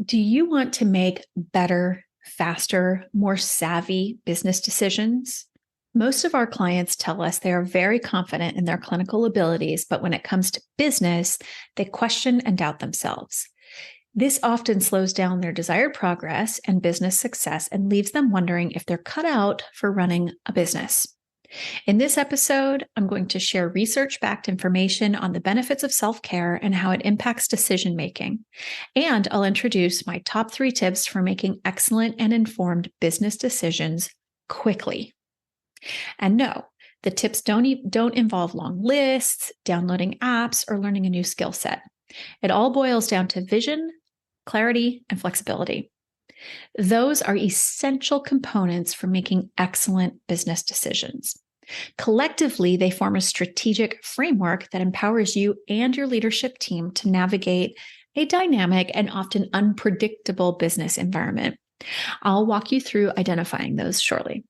Do you want to make better, faster, more savvy business decisions? Most of our clients tell us they are very confident in their clinical abilities, but when it comes to business, they question and doubt themselves. This often slows down their desired progress and business success and leaves them wondering if they're cut out for running a business. In this episode, I'm going to share research-backed information on the benefits of self-care and how it impacts decision-making. And I'll introduce my top 3 tips for making excellent and informed business decisions quickly. And no, the tips don't involve long lists, downloading apps, or learning a new skill set. It all boils down to vision, clarity, and flexibility. Those are essential components for making excellent business decisions. Collectively, they form a strategic framework that empowers you and your leadership team to navigate a dynamic and often unpredictable business environment. I'll walk you through identifying those shortly.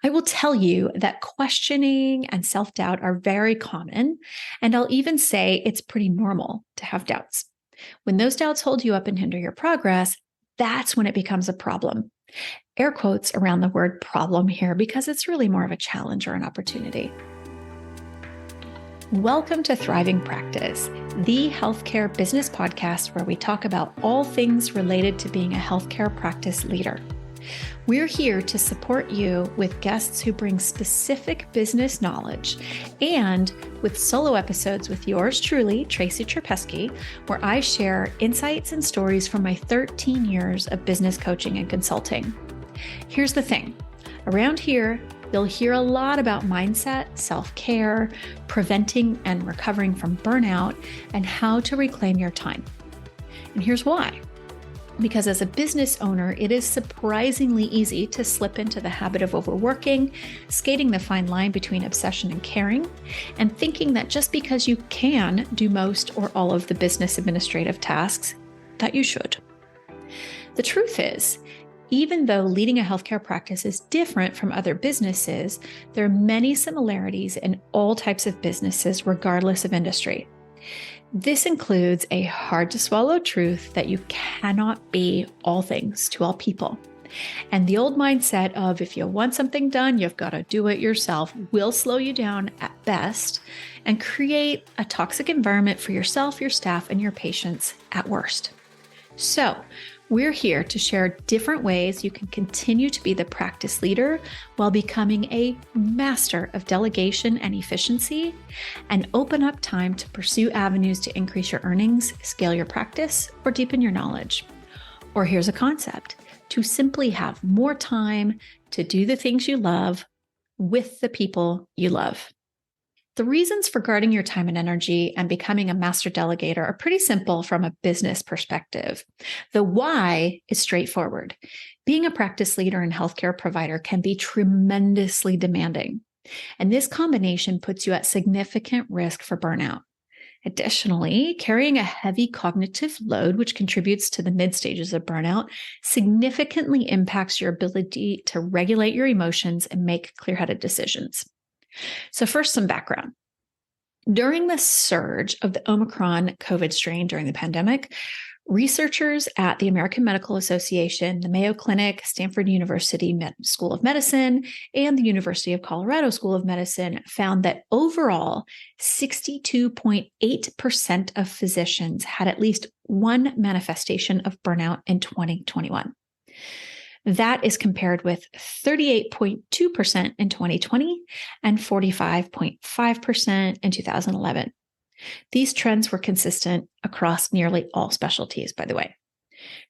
I will tell you that questioning and self-doubt are very common, and I'll even say it's pretty normal to have doubts. When those doubts hold you up and hinder your progress, that's when it becomes a problem. Air quotes around the word problem here because it's really more of a challenge or an opportunity. Welcome to Thriving Practice, the healthcare business podcast where we talk about all things related to being a healthcare practice leader. We're here to support you with guests who bring specific business knowledge and with solo episodes with yours truly, Tracy Cherpeski, where I share insights and stories from my 13 years of business coaching and consulting. Here's the thing. Around here, you'll hear a lot about mindset, self-care, preventing and recovering from burnout, and how to reclaim your time. And here's why. Because as a business owner, it is surprisingly easy to slip into the habit of overworking, skating the fine line between obsession and caring, and thinking that just because you can do most or all of the business administrative tasks, that you should. The truth is, even though leading a healthcare practice is different from other businesses, there are many similarities in all types of businesses, regardless of industry. This includes a hard-to-swallow truth that you cannot be all things to all people. And the old mindset of if you want something done, you've got to do it yourself will slow you down at best and create a toxic environment for yourself, your staff, and your patients at worst. So, we're here to share different ways you can continue to be the practice leader while becoming a master of delegation and efficiency, and open up time to pursue avenues to increase your earnings, scale your practice, or deepen your knowledge. Or here's a concept: to simply have more time to do the things you love with the people you love. The reasons for guarding your time and energy and becoming a master delegator are pretty simple from a business perspective. The why is straightforward. Being a practice leader and healthcare provider can be tremendously demanding, and this combination puts you at significant risk for burnout. Additionally, carrying a heavy cognitive load, which contributes to the mid stages of burnout, significantly impacts your ability to regulate your emotions and make clear-headed decisions. So first, some background. During the surge of the Omicron COVID strain during the pandemic, researchers at the American Medical Association, the Mayo Clinic, Stanford University School of Medicine, and the University of Colorado School of Medicine found that overall, 62.8% of physicians had at least one manifestation of burnout in 2021. That is compared with 38.2% in 2020 and 45.5% in 2011. These trends were consistent across nearly all specialties, by the way.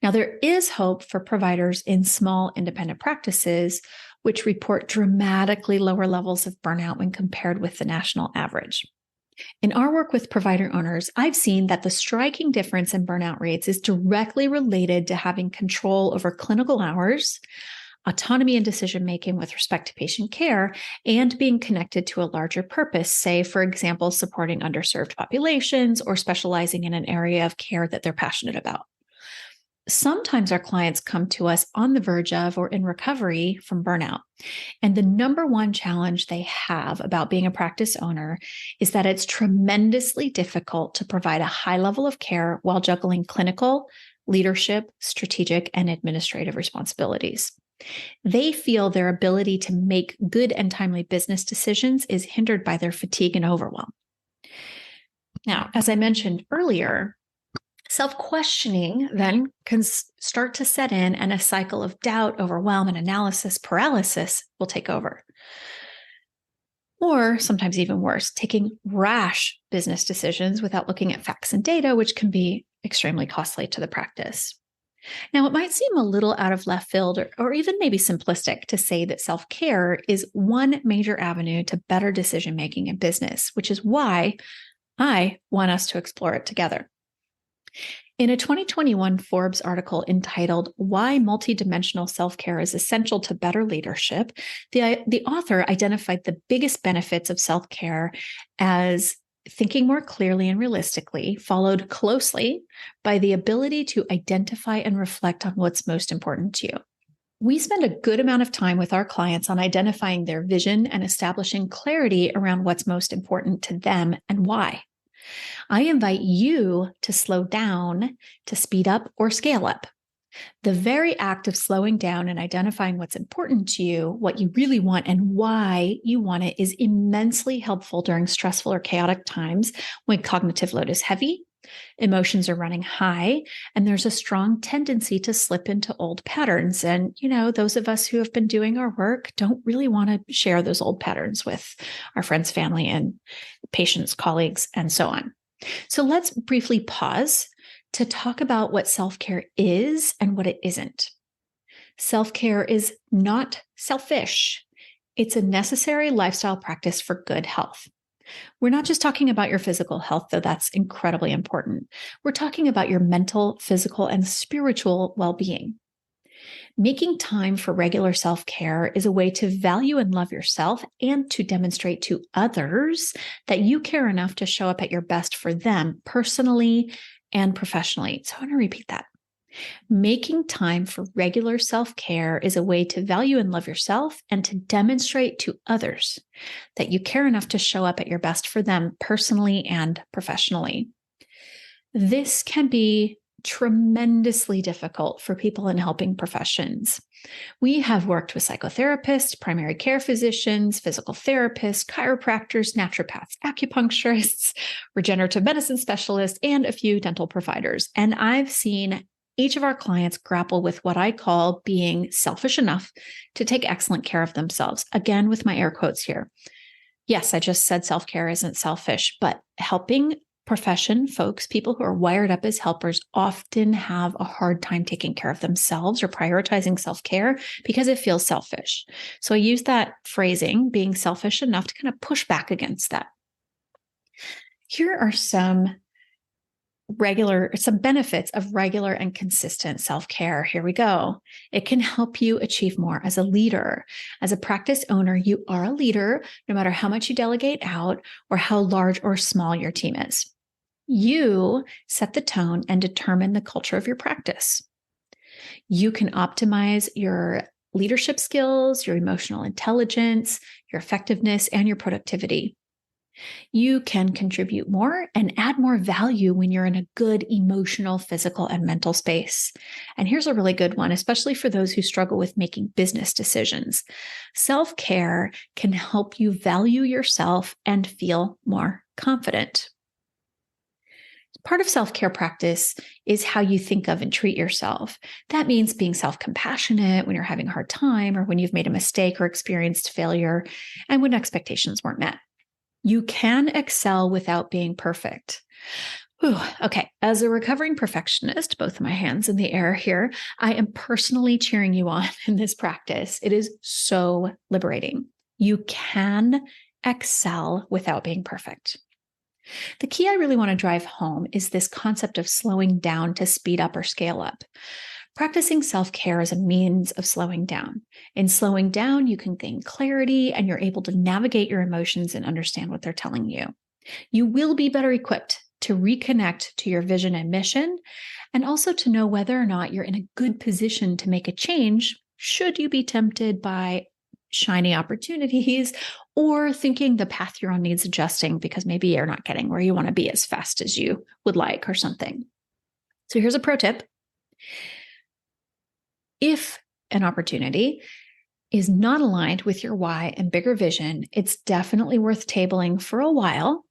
Now, there is hope for providers in small independent practices, which report dramatically lower levels of burnout when compared with the national average. In our work with provider owners, I've seen that the striking difference in burnout rates is directly related to having control over clinical hours, autonomy in decision-making with respect to patient care, and being connected to a larger purpose, say, for example, supporting underserved populations or specializing in an area of care that they're passionate about. Sometimes our clients come to us on the verge of or in recovery from burnout. And the number one challenge they have about being a practice owner is that it's tremendously difficult to provide a high level of care while juggling clinical, leadership, strategic, and administrative responsibilities. They feel their ability to make good and timely business decisions is hindered by their fatigue and overwhelm. Now, as I mentioned earlier, self-questioning then can start to set in, and a cycle of doubt, overwhelm, and analysis paralysis will take over. Or sometimes even worse, taking rash business decisions without looking at facts and data, which can be extremely costly to the practice. Now, it might seem a little out of left field or even maybe simplistic to say that self-care is one major avenue to better decision-making in business, which is why I want us to explore it together. In a 2021 Forbes article entitled "Why Multidimensional Self-Care is Essential to Better Leadership," the author identified the biggest benefits of self-care as thinking more clearly and realistically, followed closely by the ability to identify and reflect on what's most important to you. We spend a good amount of time with our clients on identifying their vision and establishing clarity around what's most important to them and why. I invite you to slow down, to speed up, or scale up. The very act of slowing down and identifying what's important to you, what you really want, and why you want it is immensely helpful during stressful or chaotic times when cognitive load is heavy, emotions are running high, and there's a strong tendency to slip into old patterns. And, those of us who have been doing our work don't really want to share those old patterns with our friends, family, and patients, colleagues, and so on. So let's briefly pause to talk about what self-care is and what it isn't. Self-care is not selfish. It's a necessary lifestyle practice for good health. We're not just talking about your physical health, though that's incredibly important. We're talking about your mental, physical, and spiritual well-being. Making time for regular self-care is a way to value and love yourself and to demonstrate to others that you care enough to show up at your best for them personally and professionally. So I want to repeat that. Making time for regular self-care is a way to value and love yourself and to demonstrate to others that you care enough to show up at your best for them personally and professionally. This can be tremendously difficult for people in helping professions. We have worked with psychotherapists, primary care physicians, physical therapists, chiropractors, naturopaths, acupuncturists, regenerative medicine specialists, and a few dental providers. And I've seen each of our clients grapple with what I call being selfish enough to take excellent care of themselves. Again, with my air quotes here. Yes, I just said self-care isn't selfish, but helping profession folks, people who are wired up as helpers, often have a hard time taking care of themselves or prioritizing self-care because it feels selfish. So I use that phrasing, being selfish enough, to kind of push back against that. Here are some benefits of regular and consistent self-care. Here we go. It can help you achieve more as a leader. As a practice owner, you are a leader, no matter how much you delegate out or how large or small your team is. You set the tone and determine the culture of your practice. You can optimize your leadership skills, your emotional intelligence, your effectiveness, and your productivity. You can contribute more and add more value when you're in a good emotional, physical, and mental space. And here's a really good one, especially for those who struggle with making business decisions. Self-care can help you value yourself and feel more confident. Part of self-care practice is how you think of and treat yourself. That means being self-compassionate when you're having a hard time or when you've made a mistake or experienced failure and when expectations weren't met. You can excel without being perfect. Whew, okay, as a recovering perfectionist, both of my hands in the air here, I am personally cheering you on in this practice. It is so liberating. You can excel without being perfect. The key I really want to drive home is this concept of slowing down to speed up or scale up. Practicing self-care is a means of slowing down. In slowing down, you can gain clarity and you're able to navigate your emotions and understand what they're telling you. You will be better equipped to reconnect to your vision and mission, and also to know whether or not you're in a good position to make a change should you be tempted by shiny opportunities or thinking the path you're on needs adjusting because maybe you're not getting where you want to be as fast as you would like or something. So here's a pro tip. If an opportunity is not aligned with your why and bigger vision, it's definitely worth tabling for a while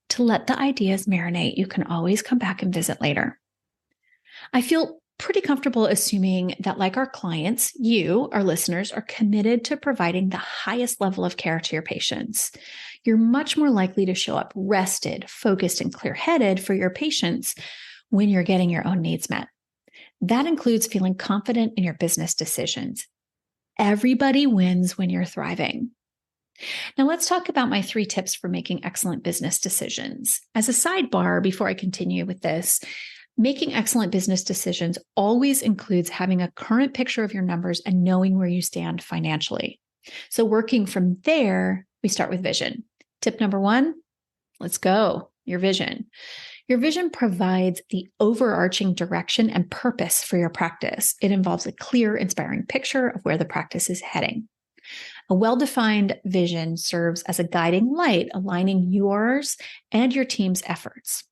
to let the ideas marinate. You can always come back and visit later. I feel pretty comfortable assuming that, like our clients, you, our listeners, are committed to providing the highest level of care to your patients. You're much more likely to show up rested, focused, and clear-headed for your patients when you're getting your own needs met. That includes feeling confident in your business decisions. Everybody wins when you're thriving. Now, let's talk about my 3 tips for making excellent business decisions. As a sidebar, before I continue with this, making excellent business decisions always includes having a current picture of your numbers and knowing where you stand financially. So working from there, we start with vision. Tip number 1, let's go. Your vision. Your vision provides the overarching direction and purpose for your practice. It involves a clear, inspiring picture of where the practice is heading. A well-defined vision serves as a guiding light, aligning yours and your team's efforts.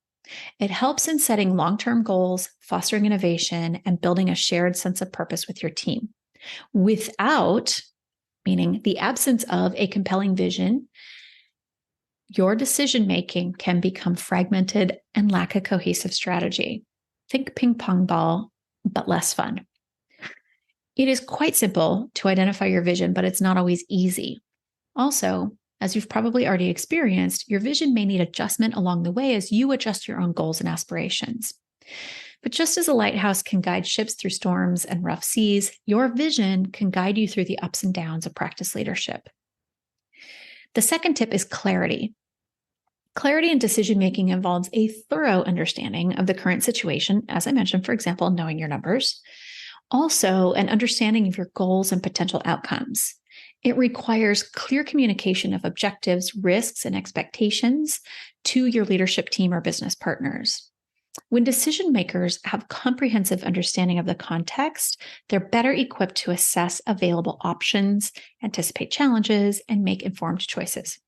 It helps in setting long-term goals, fostering innovation, and building a shared sense of purpose with your team. Without, meaning the absence of, a compelling vision, your decision-making can become fragmented and lack a cohesive strategy. Think ping pong ball, but less fun. It is quite simple to identify your vision, but it's not always easy. Also, as you've probably already experienced, your vision may need adjustment along the way as you adjust your own goals and aspirations. But just as a lighthouse can guide ships through storms and rough seas, your vision can guide you through the ups and downs of practice leadership. The second tip is clarity. Clarity in decision-making involves a thorough understanding of the current situation, as I mentioned, for example, knowing your numbers. Also, an understanding of your goals and potential outcomes. It requires clear communication of objectives, risks, and expectations to your leadership team or business partners. When decision makers have comprehensive understanding of the context, they're better equipped to assess available options, anticipate challenges, and make informed choices.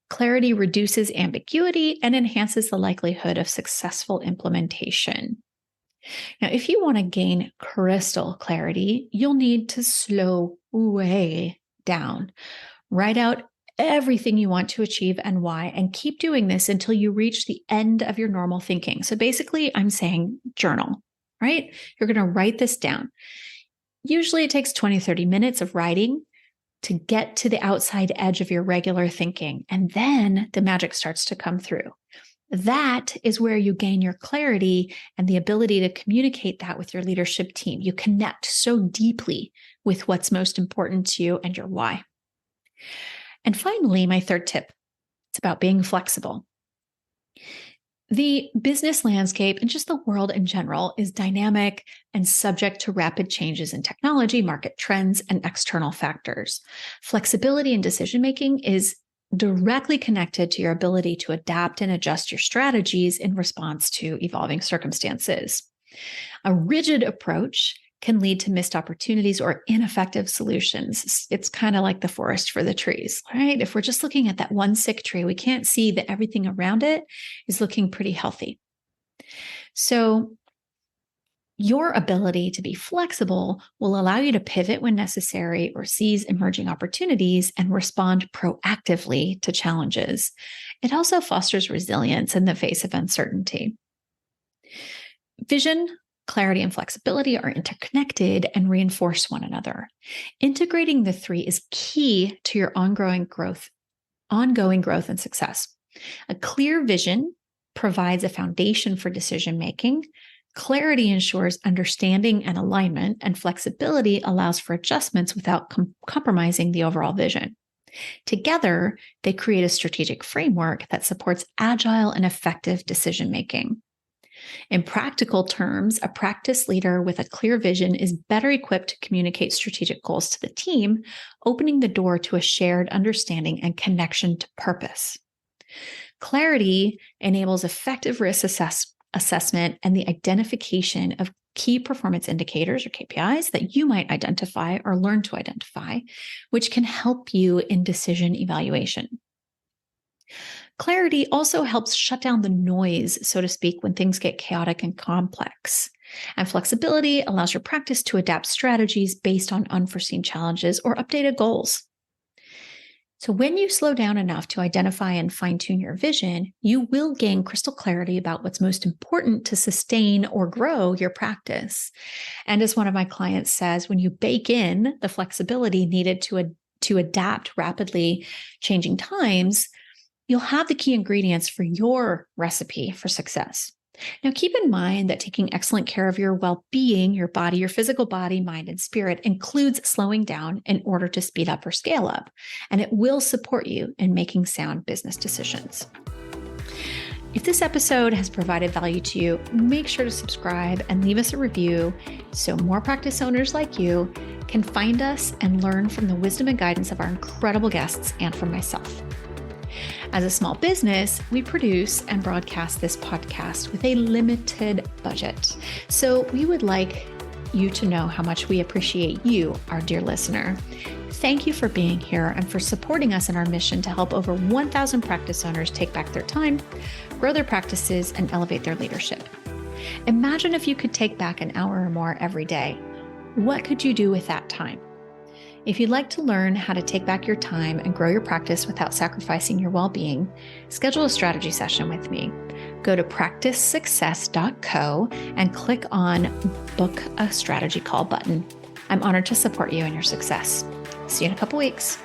Clarity reduces ambiguity and enhances the likelihood of successful implementation. Now, if you want to gain crystal clarity, you'll need to slow way down. Write out everything you want to achieve and why, and keep doing this until you reach the end of your normal thinking. So basically, I'm saying journal, right? You're going to write this down. Usually it takes 20, 30 minutes of writing to get to the outside edge of your regular thinking. And then the magic starts to come through. That is where you gain your clarity and the ability to communicate that with your leadership team. You connect so deeply with what's most important to you and your why. And finally, my third tip, it's about being flexible. The business landscape and just the world in general is dynamic and subject to rapid changes in technology, market trends, and external factors. Flexibility in decision-making is directly connected to your ability to adapt and adjust your strategies in response to evolving circumstances. A rigid approach can lead to missed opportunities or ineffective solutions. It's kind of like the forest for the trees, right? If we're just looking at that one sick tree, we can't see that everything around it is looking pretty healthy. So your ability to be flexible will allow you to pivot when necessary or seize emerging opportunities and respond proactively to challenges. It also fosters resilience in the face of uncertainty. Vision, clarity, and flexibility are interconnected and reinforce one another. Integrating the 3 is key to your ongoing growth and success. A clear vision provides a foundation for decision-making. Clarity ensures understanding and alignment, and flexibility allows for adjustments without compromising the overall vision. Together, they create a strategic framework that supports agile and effective decision-making. In practical terms, a practice leader with a clear vision is better equipped to communicate strategic goals to the team, opening the door to a shared understanding and connection to purpose. Clarity enables effective risk assessment and the identification of key performance indicators or KPIs that you might identify or learn to identify, which can help you in decision evaluation. Clarity also helps shut down the noise, so to speak, when things get chaotic and complex. And flexibility allows your practice to adapt strategies based on unforeseen challenges or updated goals. So when you slow down enough to identify and fine-tune your vision, you will gain crystal clarity about what's most important to sustain or grow your practice. And as one of my clients says, when you bake in the flexibility needed to adapt rapidly changing times, you'll have the key ingredients for your recipe for success. Now, keep in mind that taking excellent care of your well-being, your body, your physical body, mind, and spirit includes slowing down in order to speed up or scale up, and it will support you in making sound business decisions. If this episode has provided value to you, make sure to subscribe and leave us a review so more practice owners like you can find us and learn from the wisdom and guidance of our incredible guests and from myself. As a small business, we produce and broadcast this podcast with a limited budget. So we would like you to know how much we appreciate you, our dear listener. Thank you for being here and for supporting us in our mission to help over 1,000 practice owners take back their time, grow their practices, and elevate their leadership. Imagine if you could take back an hour or more every day. What could you do with that time? If you'd like to learn how to take back your time and grow your practice without sacrificing your well-being, schedule a strategy session with me. Go to practicesuccess.co and click on Book a Strategy Call button. I'm honored to support you in your success. See you in a couple weeks.